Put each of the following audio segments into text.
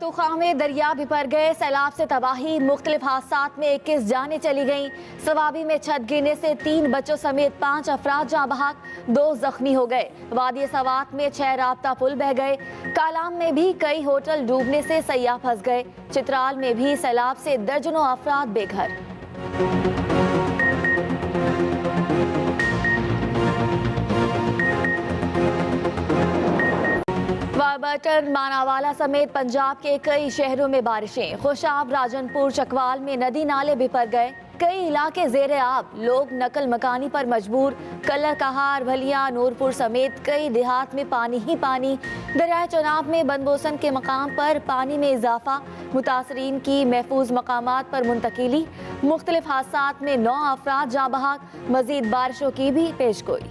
पख्तूनख्वा में दरिया बिपर गए, सैलाब से तबाही, मुख्तलिफ हादसात में 21 जानें चली गईं। सवाबी में छत गिरने से 3 बच्चों समेत 5 अफराद जाँ बहक, 2 जख्मी हो गए। वादी सवात में 6 राब्ता पुल बह गए। कालाम में भी कई होटल डूबने से सयाह फंस गए। चित्राल में भी सैलाब से दर्जनों अफराद बेघर। वारबर्टन, मानावाला समेत पंजाब के कई शहरों में बारिशें। खुशाब, राजनपुर, चकवाल में नदी नाले बिपर गए। कई इलाके जेरे आब, लोग नकल मकानी पर मजबूर। कलर कहार, भलिया, नूरपुर समेत कई देहात में पानी ही पानी। दरियाए चनाब में बनबोसन के मकाम पर पानी में इजाफा। मुतासरीन की महफूज मकामात पर मुंतकिली। मुख्तलिफ हादसात में 9 अफराद जाँ बहक। मजीद बारिशों की भी पेशगोई।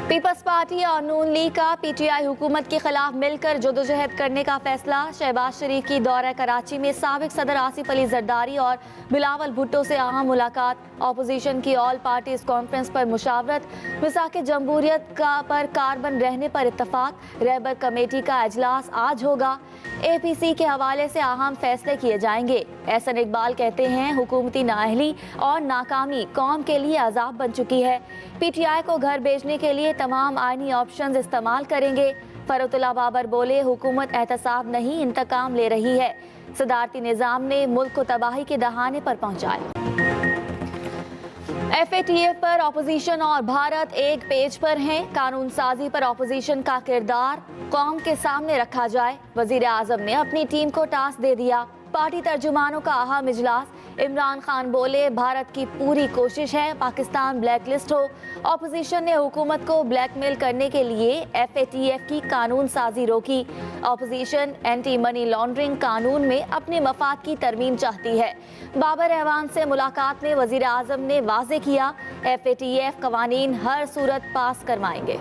पीपल्स पार्टी और नून लीग का पीटीआई हुकूमत के खिलाफ मिलकर जदोजहद करने का फैसला। शहबाज शरीफ की दौरा कराची में साबिक सदर आसिफ अली जरदारी और बिलावल भुट्टो से अहम मुलाकात। अपोजिशन की ऑल पार्टीज कॉन्फ्रेंस पर मुशावरत। मिसाक जमहूरियत का पर कार्बन रहने पर इत्तफाक। रहबर कमेटी का इजलास आज होगा। APC के हवाले से अहम फैसले किए जाएंगे। एहसन इकबाल कहते हैं हुकूमती नाअहली और नाकामी कौम के लिए अजाब बन चुकी है। PTI को घर भेजने के लिए तमाम आईनी ऑप्शंस इस्तेमाल करेंगे। फरोतुल्ला बाबर बोले हुकूमत एहतसाब नहीं इंतकाम ले रही है। सदारती निज़ाम ने मुल्क को तबाही के दहाने पर पहुंचाया। FATF पर अपोजिशन और भारत एक पेज पर हैं। कानून साजी पर अपोजिशन का किरदार कौम के सामने रखा जाए। वजीर आजम ने अपनी टीम को टास्क दे दिया। पार्टी तर्जुमानों का अहम इजलास। इमरान खान बोले भारत की पूरी कोशिश है पाकिस्तान ब्लैक लिस्ट हो। अपोजिशन ने हुकूमत को ब्लैकमेल करने के लिए FATF की कानून साजी रोकी। अपोजिशन एंटी मनी लॉन्ड्रिंग कानून में अपने मफाद की तरमीम चाहती है। बाबर रहमान से मुलाकात में वजीर आजम ने वाजे किया FATF कवानीन हर सूरत पास करवाएंगे।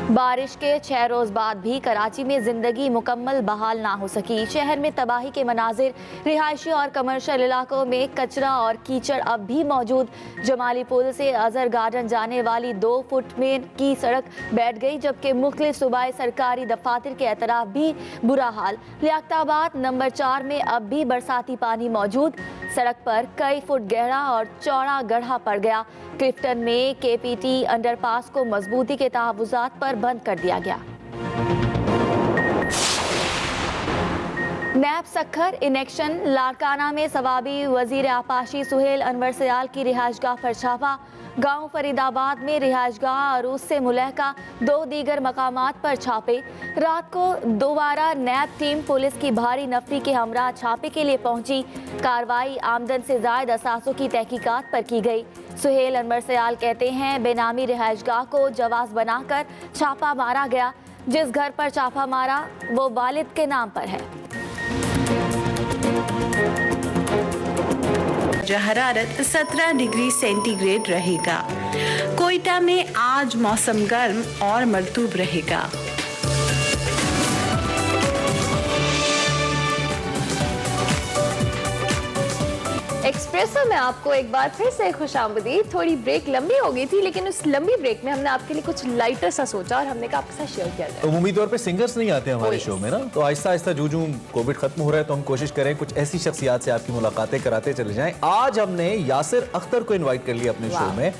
बारिश के 6 रोज बाद भी कराची में जिंदगी मुकम्मल बहाल ना हो सकी। शहर में तबाही के मनाजिर। रिहायशी और कमर्शियल इलाकों में कचरा और कीचड़ अब भी मौजूद। जमाली पुल से अजहर गार्डन जाने वाली 2 फुट में की सड़क बैठ गई, जबकि मुख्तलिफ सूबाई सरकारी दफातर के अतराफ भी बुरा हाल। लियाकताबाद नंबर 4 में अब भी बरसाती पानी मौजूद। सड़क पर कई फुट गहरा और चौड़ा गड्ढा पड़ गया। क्लिफ्टन में KPT अंडरपास को मजबूती के तहफ़्फ़ुज़ात पर बंद कर दिया गया। नैब सखर इनेक्शन। लाड़काना में सवाबी वजीर आपाशी सुहेल अनवर सयाल की रिहाइशगाह पर छापा। गांव फरीदाबाद में रिहाइशगाह अरूस से मुलहका 2 दीगर मकामात पर छापे। रात को दोबारा नैब टीम पुलिस की भारी नफरी के हमरा छापे के लिए पहुंची। कार्रवाई आमदन से जायद असासों की तहकीकात पर की गई। सुहेल अनवर सयाल कहते हैं बेनामी रिहाइशगाह को जवाज बनाकर छापा मारा गया। जिस घर पर छापा मारा वो वालिद के नाम पर है। हरारत 17 डिग्री सेंटीग्रेड रहेगा। कोयटा में आज मौसम गर्म और मरतूब रहेगा। एक्सप्रेसो में आपको एक बार फिर से खुशामदीद। थोड़ी ब्रेक लंबी हो गई थी, लेकिन उस लंबी ब्रेक में हमने आपके लिए कुछ लाइटर सा सोचा और हमने कहा आपके साथ शेयर किया जाए। उम्मीद तौर पे सिंगर्स नहीं आते हमारे शो में ना, तो आहिस्ता आहिस्ता जो कोविड खत्म हो रहा है तो हम कोशिश करें कुछ ऐसी शख्सियात से आपकी मुलाकातें कराते चले जाएं। आज हमने यासिर अख्तर को इन्वाइट कर लिया अपने शो में।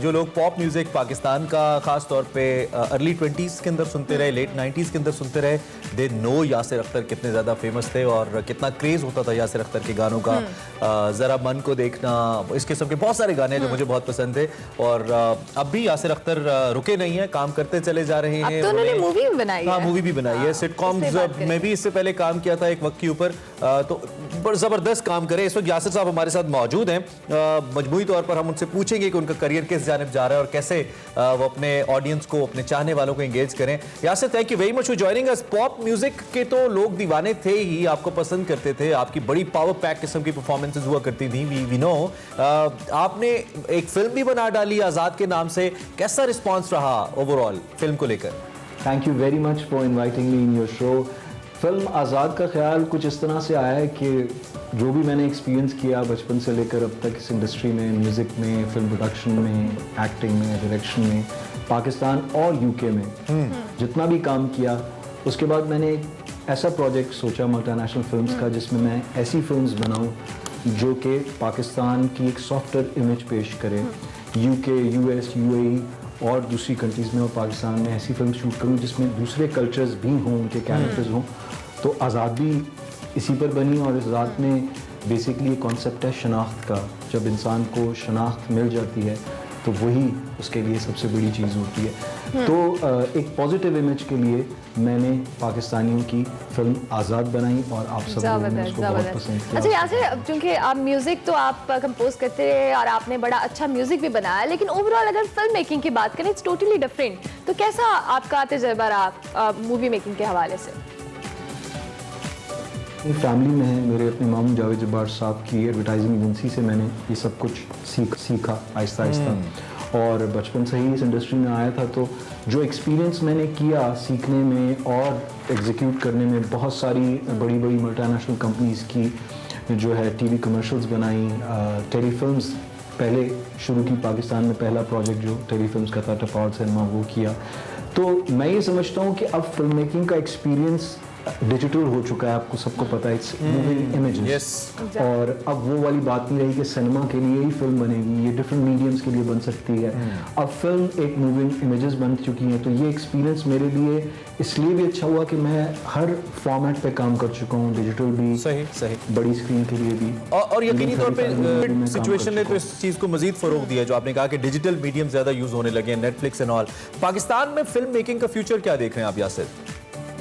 जो लोग पॉप म्यूजिक पाकिस्तान का खास तौर पे अर्ली 20s के अंदर सुनते रहे, लेट 90s के अंदर सुनते रहे, दे नो यासिर अख्तर कितने ज्यादा फेमस थे और कितना क्रेज होता था यासिर अख्तर के गानों का। जरा मन को देखना, इस किस्म के बहुत सारे गाने हैं जो मुझे बहुत पसंद थे। और अब भी यासिर अख्तर रुके नहीं है, काम करते चले जा रहे हैं। अब तो उन्होंने मूवी भी बनाई है। हाँ, मूवी भी बनाई है। सिटकॉम्स में भी इससे पहले काम किया था एक वक्त के ऊपर, तो बड़ा जबरदस्त काम करे। इस वक्त यासिर साहब हमारे साथ मौजूद हैं। मजमूई तौर पर हम उनसे पूछेंगे कि उनका करियर किस जानिब जा रहा है और कैसे वो अपने ऑडियंस को, अपने चाहने वालों को एंगेज करें। Yasir, thank you very much for joining us. Pop music के तो लोग दीवाने थे ही, आपको पसंद करते थे, आपकी बड़ी पावर पैक किस्म की परफॉर्मेंसेज हुआ करती थी। वी नो आपने एक फिल्म भी बना डाली आजाद के नाम से। कैसा रिस्पांस रहा ओवरऑल फिल्म को लेकर? Thank you very much for inviting me in your show. Film Azaad का ख्याल कुछ इस तरह से आया है कि जो भी मैंने एक्सपीरियंस किया बचपन से लेकर अब तक इस इंडस्ट्री में, म्यूज़िक में, फिल्म प्रोडक्शन में, एक्टिंग में, डायरेक्शन में, पाकिस्तान और यूके में जितना भी काम किया, उसके बाद मैंने एक ऐसा प्रोजेक्ट सोचा मल्टीनेशनल फिल्म्स का जिसमें मैं ऐसी फिल्म्स बनाऊं जो कि पाकिस्तान की एक सॉफ्टवेयर इमेज पेश करे। यूके, यूएस, यूएई और दूसरी कंट्रीज़ में और पाकिस्तान में ऐसी फिल्म शूट करूं जिसमें दूसरे कल्चर्स भी हों, उनके कैरेक्टर्स हों। तो आज़ाद भी इसी पर बनी और इस आज़ाद में बेसिकली कॉन्सेप्ट है शनाख्त का। जब इंसान को शनाख्त मिल जाती है तो वही उसके लिए सबसे बड़ी चीज़ होती है। तो एक पॉजिटिव इमेज के लिए मैंने पाकिस्तानियों की फिल्म आज़ाद बनाई और आप सब लोगों ने उसको बहुत पसंद किया। अच्छा, यहाँ से चूंकि आप म्यूजिक तो आप कंपोज करते रहे और आपने बड़ा अच्छा म्यूजिक भी बनाया, लेकिन ओवरऑल अगर फिल्म मेकिंग की बात करें इट्स टोटली डिफरेंट। तो कैसा आपका तजुर्बा रहा मूवी मेकिंग के हवाले से? फैमिली में है, मेरे अपने मामू जावेद जब्बार साहब की एडवर्टाइजिंग एजेंसी से मैंने ये सब कुछ सीखा आहिस्ता आहिस्ता। और बचपन से ही इस इंडस्ट्री में आया था, तो जो एक्सपीरियंस मैंने किया सीखने में और एग्जीक्यूट करने में, बहुत सारी बड़ी बड़ी मल्टीनेशनल कंपनीज़ की जो है टीवी कमर्शियल्स बनाई, टेलीफिल्म्स पहले शुरू की, पाकिस्तान में पहला प्रोजेक्ट जो टेलीफिल्म्स का था टपाल सिनेमा वो किया। तो मैं ये समझता हूँ कि अब फिल्म मेकिंग का एक्सपीरियंस डिजिटल हो चुका है, आपको सबको पता है, इट्स मूविंग इमेजेस। और अब वो वाली बात नहीं रही कि सिनेमा के लिए ही फिल्म बनेगी, ये डिफरेंट मीडियम्स के लिए बन सकती है। अब फिल्म एक मूविंग इमेजेस बन चुकी हैं। तो ये एक्सपीरियंस मेरे लिए इसलिए भी अच्छा हुआ कि मैं हर फॉर्मेट पे काम कर चुका हूँ, डिजिटल भी, सही बड़ी स्क्रीन के लिए भी। और यकीनी तौर पे सिचुएशन ने तो इस चीज को मजीद फरोग दिया, जो आपने कहा कि डिजिटल मीडियम ज्यादा यूज होने लगे हैं, नेटफ्लिक्स एंड ऑल। पाकिस्तान में फिल्म मेकिंग का फ्यूचर क्या देख रहे हैं आप यासिर?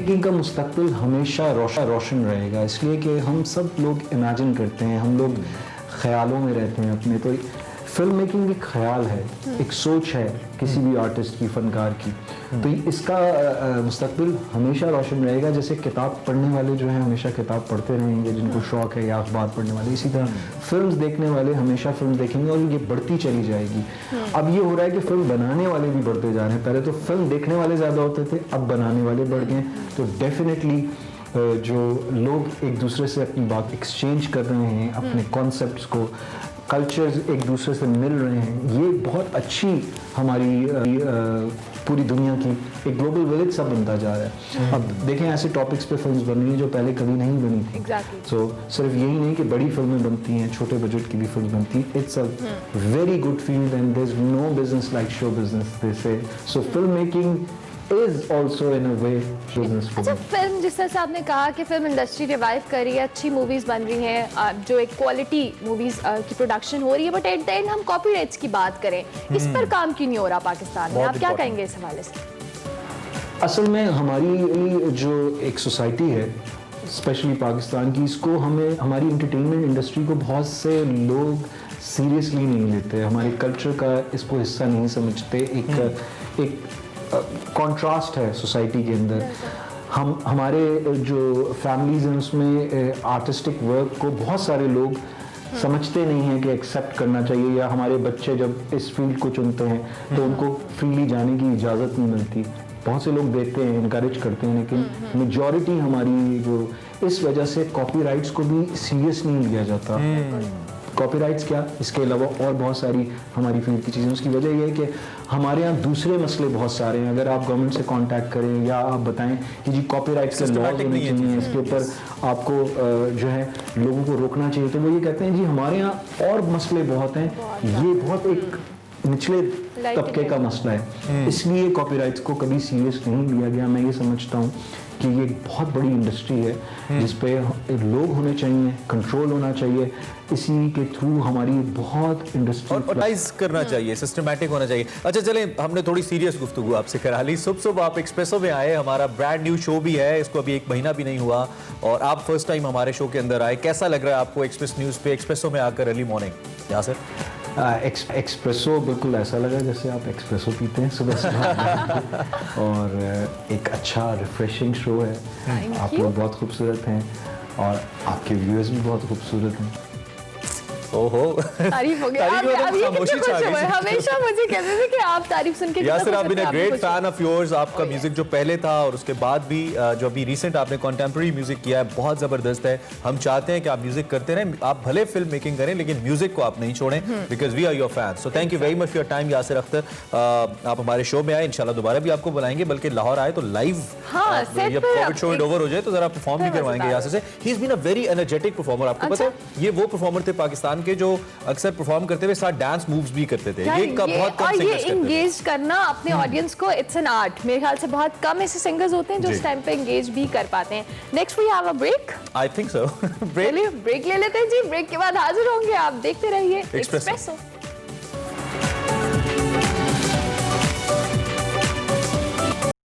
इनका मुस्तकबिल हमेशा रोशन रहेगा, इसलिए कि हम सब लोग इमेजिन करते हैं, हम लोग ख्यालों में रहते हैं अपने। तो फिल्म मेकिंग एक ख्याल है, एक सोच है किसी भी आर्टिस्ट की, फनकार की। तो इसका मुस्तकबिल हमेशा रोशन रहेगा। जैसे किताब पढ़ने वाले जो हैं हमेशा किताब पढ़ते रहेंगे, जिनको शौक़ है, या अखबार पढ़ने वाले, इसी तरह फिल्म देखने वाले हमेशा फिल्म देखेंगे और ये बढ़ती चली जाएगी। अब ये हो रहा है कि फिल्म बनाने वाले भी बढ़ते जा रहे हैं। पहले तो फिल्म देखने वाले ज़्यादा होते थे, अब बनाने वाले बढ़ गए। तो डेफिनेटली जो लोग एक दूसरे से अपनी बात एक्सचेंज कर रहे हैं, अपने कॉन्सेप्ट्स को, कल्चर्स एक दूसरे से मिल रहे हैं, ये बहुत अच्छी हमारी पूरी दुनिया की एक ग्लोबल विलेज सा बनता जा रहा है। अब देखें ऐसे टॉपिक्स पे फिल्म्स बन रही हैं जो पहले कभी नहीं बनी थी। सो सिर्फ यही नहीं कि बड़ी फिल्में बनती हैं, छोटे बजट की भी फिल्म बनती हैं। It's a very good field and there is no business like show business they say. So film making is also in a way business for अच्छा, me. फिल्म जिस तरह से आपने कहा कि फिल्म इंडस्ट्री रिवाइव कर रही है, अच्छी मूवीज बन रही हैं, जो एक क्वालिटी मूवीज की प्रोडक्शन हो रही है, बट एट द एंड हम कॉपीराइट्स की बात करें, इस पर काम क्यों नहीं हो रहा पाकिस्तान में? आप क्या कहेंगे इस हवाले से? असल में हमारी जो एक सोसाइटी है स्पेशली पाकिस्तान की, इसको हमें, हमारी एंटरटेनमेंट इंडस्ट्री को बहुत से लोग सीरियसली नहीं लेते, हमारे कल्चर का इसको हिस्सा नहीं समझते। एक कॉन्ट्रास्ट है सोसाइटी के अंदर। हमारे जो फैमिलीज हैं उसमें आर्टिस्टिक वर्क को बहुत सारे लोग समझते नहीं हैं कि एक्सेप्ट करना चाहिए, या हमारे बच्चे जब इस फील्ड को चुनते हैं तो उनको फ्रीली जाने की इजाज़त नहीं मिलती। बहुत से लोग देते हैं, इनकरेज करते हैं, लेकिन मेजॉरिटी हमारी जो, इस वजह से कॉपीराइट्स को भी सीरियस नहीं लिया जाता। कॉपीराइट्स क्या, इसके अलावा और बहुत सारी हमारी फील्ड की चीज़ें। उसकी वजह यह है कि हमारे यहाँ दूसरे मसले बहुत सारे हैं। अगर आप गवर्नमेंट से कांटेक्ट करें या आप बताएं कि जी कॉपीराइट्स के लॉज होने चाहिए, इसके ऊपर आपको जो है लोगों को रोकना चाहिए, तो वो ये कहते हैं जी हमारे यहाँ और मसले बहुत हैं, ये बहुत एक निचले तबके का मसला है, इसलिए कॉपीराइट्स को कभी सीरियस नहीं लिया गया। मैं ये समझता हूँ कि ये एक बहुत बड़ी इंडस्ट्री है जिस पे लोग होने चाहिए, कंट्रोल होना चाहिए, इसी के थ्रू हमारी बहुत इंडस्ट्री ऑर्गेनाइज करना चाहिए, सिस्टमैटिक होना चाहिए। अच्छा चलें, हमने थोड़ी सीरियस गुफ्तगू आपसे करा ली। सुबह आप एक्सप्रेसो में आए, हमारा ब्रांड न्यू शो भी है, इसको अभी 1 महीना भी नहीं हुआ और आप फर्स्ट टाइम हमारे शो के अंदर आए। कैसा लग रहा है आपको एक्सप्रेस न्यूज़ पे एक्सप्रेसो में आकर अर्ली मॉर्निंग? यहाँ सर एक्सप्रेसो बिल्कुल ऐसा लगा जैसे आप एक्सप्रेसो पीते हैं सुबह सुबह और एक अच्छा रिफ्रेशिंग शो है। आप लोग बहुत खूबसूरत हैं और आपके व्यूअर्स भी बहुत खूबसूरत हैं। ओहो तारीफ हो गया। तारीफ अब ये खामोशी कितने छा खुश गई। हुए, हमेशा मुझे कहते थे कि आप तारीफ सुन के कितना यासिर, खुश आप होते बिन हैं, ग्रेट खुश फैन ऑफ योर्स। आपका म्यूजिक जो पहले था और उसके बाद भी जो अभी रिसेंट आपने कॉन्टेम्प्रेरी म्यूजिक किया है, बहुत जबरदस्त है। हम चाहते हैं कि आप म्यूजिक करते रहें, आप भले फिल्म मेकिंग करें लेकिन म्यूजिक को आप नहीं छोड़ें, because we are your fan. So thank you very much for your time Yasir Akhtar. आप हमारे शो में आए, इंशाल्लाह दोबारा भी आपको बुलाएंगे, बल्कि लाहौर आए तो लाइव हाँ, set जब पे कोविड शो एक- ओवर हो जाए तो जरा परफॉर्म भी करवाएंगे यासिर से। He is been a very energetic performer. आपको पता है ये वो परफॉर्मर थे पाकिस्तान के जो अक्सर परफॉर्म करते हुए साथ डांस मूव्स भी करते थे। ये का बहुत कम और ये सिंगर्स करते थे। इंगेज करना अपने ऑडियंस को, इट्स एन आर्ट। मेरे ख्याल से बहुत कम ऐसे सिंगर्स होते हैं जो जी। इस टाइम पे इंगेज भी कर पाते हैं। Next we have a break. I think so. चलिए ब्रेक ले लेते हैं जी। ब्रेक के बाद हाजिर होंगे, आप देखते रहिए एक्सप्रेसो। एक्सप्रेसो।